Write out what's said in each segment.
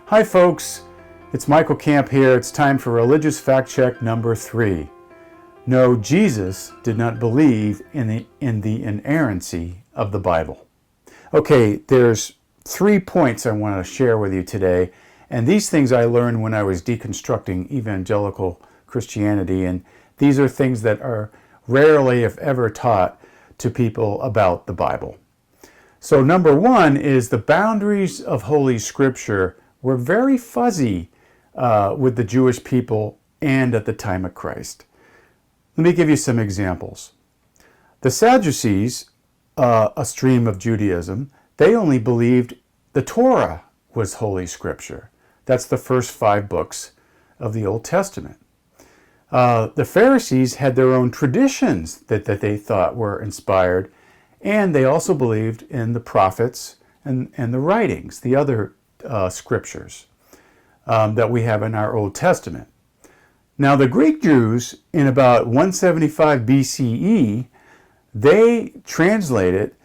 Hi folks, it's Michael Camp here. It's time for Religious Fact Check number 3. No, Jesus did not believe in the inerrancy of the Bible. Okay, there's 3 points I want to share with you today, and these things I learned when I was deconstructing evangelical Christianity, and these are things that are rarely, if ever, taught to people about the Bible. So number 1 is the boundaries of Holy Scripture were very fuzzy with the Jewish people and at the time of Christ. Let me give you some examples. The Sadducees, a stream of Judaism, they only believed the Torah was Holy Scripture. That's the first 5 books of the Old Testament. The Pharisees had their own traditions that they thought were inspired, and they also believed in the prophets and the writings, the other scriptures that we have in our Old Testament. Now the Greek Jews in about 175 BCE, they translated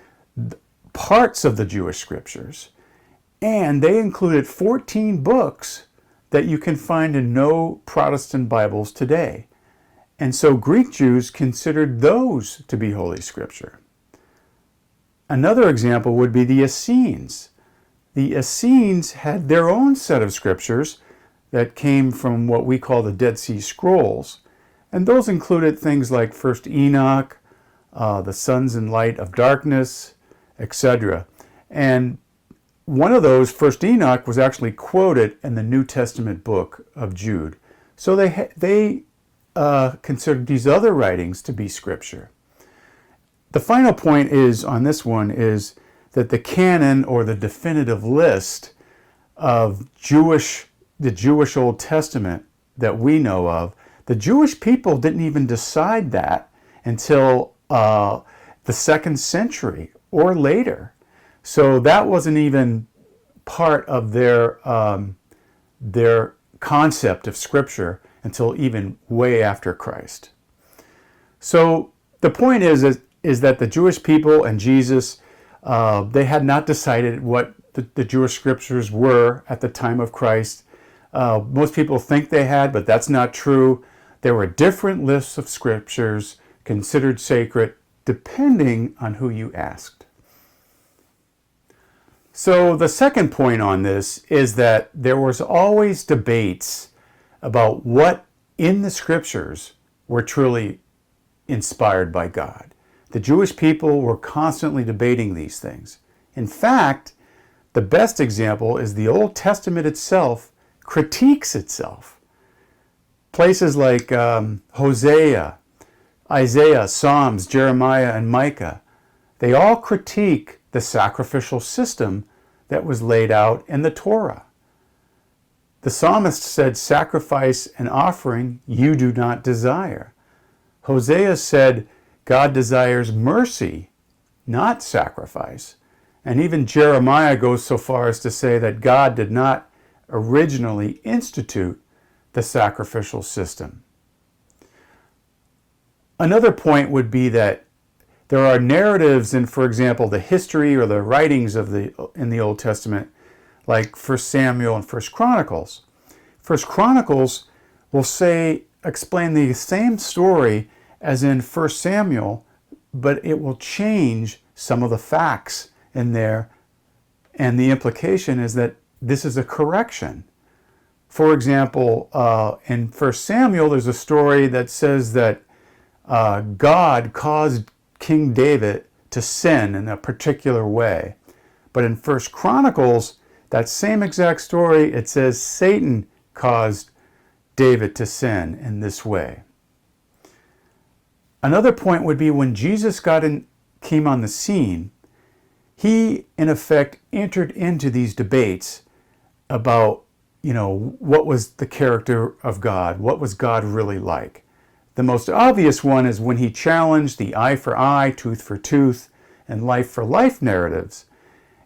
parts of the Jewish scriptures, and they included 14 books that you can find in no Protestant Bibles today. And so Greek Jews considered those to be Holy Scripture. Another example would be the Essenes. The Essenes had their own set of scriptures that came from what we call the Dead Sea Scrolls. And those included things like 1st Enoch, the sons and light of darkness, etc. And one of those, 1st Enoch, was actually quoted in the New Testament book of Jude. So they considered these other writings to be scripture. The final point is on this one is that the canon, or the definitive list of the Jewish Old Testament that we know of, the Jewish people didn't even decide that until the 2nd century or later. So that wasn't even part of their concept of Scripture until even way after Christ. So the point is that the Jewish people and Jesus, they had not decided what the Jewish scriptures were at the time of Christ. Most people think they had, but that's not true. There were different lists of scriptures considered sacred depending on who you asked. So the second point on this is that there was always debates about what in the scriptures were truly inspired by God. The Jewish people were constantly debating these things. In fact, the best example is the Old Testament itself critiques itself. Places like Hosea, Isaiah, Psalms, Jeremiah, and Micah, they all critique the sacrificial system that was laid out in the Torah. The psalmist said, "Sacrifice and offering you do not desire." Hosea said, God desires mercy, not sacrifice. And even Jeremiah goes so far as to say that God did not originally institute the sacrificial system. Another point would be that there are narratives in, for example, the history or the writings in the Old Testament, like 1 Samuel and 1 Chronicles. 1 Chronicles will explain the same story as in 1 Samuel, but it will change some of the facts in there, and the implication is that this is a correction. For example, in 1 Samuel, there's a story that says that God caused King David to sin in a particular way. But in 1 Chronicles, that same exact story, it says Satan caused David to sin in this way. Another point would be when Jesus came on the scene, he, in effect, entered into these debates about, what was the character of God? What was God really like? The most obvious one is when he challenged the eye for eye, tooth for tooth, and life for life narratives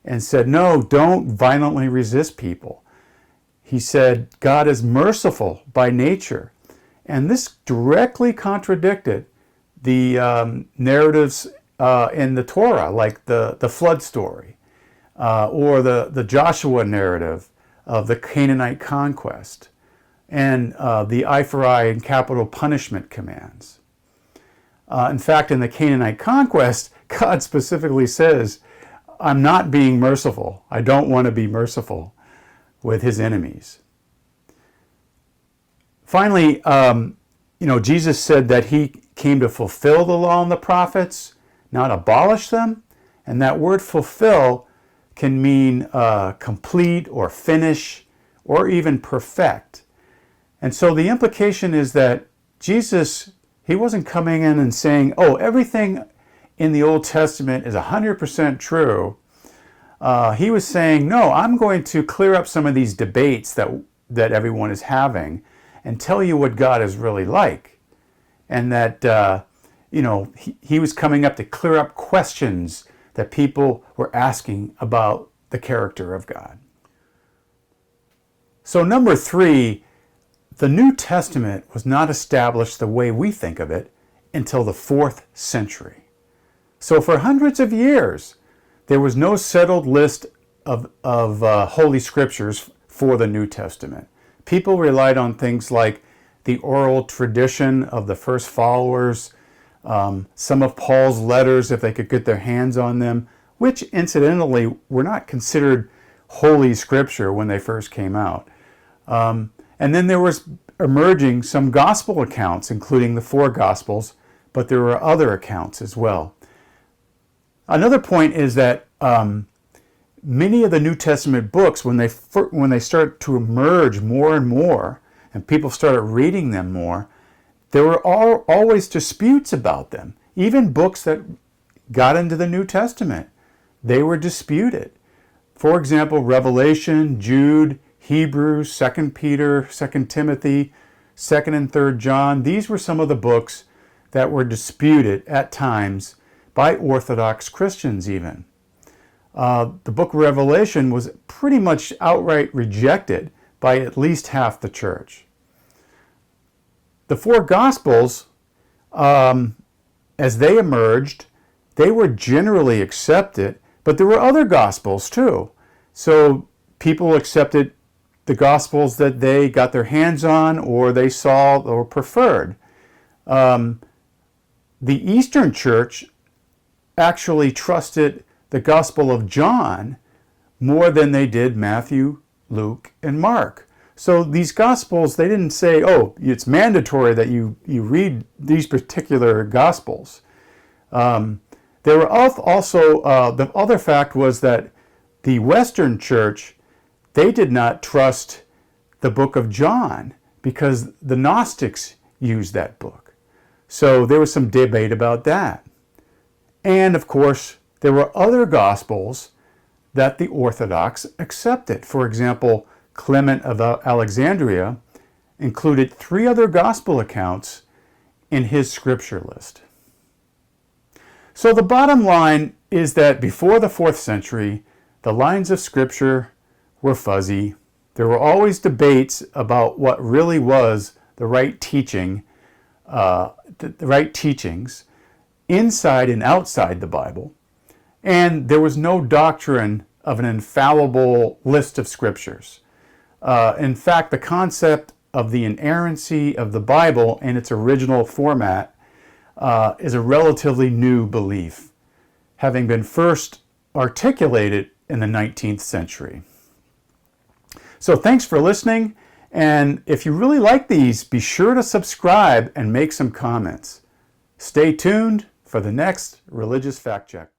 and said, no, don't violently resist people. He said, God is merciful by nature. And this directly contradicted the narratives in the Torah, like the flood story, or the Joshua narrative, of the Canaanite conquest and the eye for eye and capital punishment commands. In fact, in the Canaanite conquest, God specifically says, I'm not being merciful. I don't want to be merciful with his enemies. Finally, Jesus said that he came to fulfill the law and the prophets, not abolish them. And that word fulfill can mean complete or finish or even perfect. And so the implication is that Jesus, he wasn't coming in and saying, oh, everything in the Old Testament is 100% true. He was saying, no, I'm going to clear up some of these debates that everyone is having and tell you what God is really like. And that, he was coming up to clear up questions that people were asking about the character of God. So number 3, the New Testament was not established the way we think of it until the 4th century. So for hundreds of years, there was no settled list of Holy Scriptures for the New Testament. People relied on things like the oral tradition of the first followers, some of Paul's letters if they could get their hands on them, which incidentally were not considered Holy Scripture when they first came out. And then there was emerging some gospel accounts, including the 4 Gospels, but there were other accounts as well. Another point is that many of the New Testament books, when they start to emerge more and more, and people started reading them more, there were always disputes about them. Even books that got into the New Testament, they were disputed. For example, Revelation, Jude, Hebrews, 2 Peter, 2 Timothy, 2 and 3 John. These were some of the books that were disputed at times by Orthodox Christians even. The book of Revelation was pretty much outright rejected by at least half the church. The 4 Gospels, as they emerged, they were generally accepted, but there were other Gospels too. So people accepted the Gospels that they got their hands on or they saw or preferred. The Eastern Church actually trusted the Gospel of John more than they did Matthew, Luke, and Mark. So these Gospels, they didn't say, oh, it's mandatory that you read these particular Gospels. There were also, the other fact was that the Western Church, they did not trust the book of John because the Gnostics used that book. So there was some debate about that. And of course, there were other Gospels that the Orthodox accepted. For example, Clement of Alexandria included 3 other Gospel accounts in his scripture list. So the bottom line is that before the 4th century, the lines of Scripture were fuzzy. There were always debates about what really was the right teaching, the right teachings inside and outside the Bible. And there was no doctrine of an infallible list of Scriptures. In fact, the concept of the inerrancy of the Bible in its original format is a relatively new belief, having been first articulated in the 19th century. So thanks for listening, and if you really like these, be sure to subscribe and make some comments. Stay tuned for the next Religious Fact Check.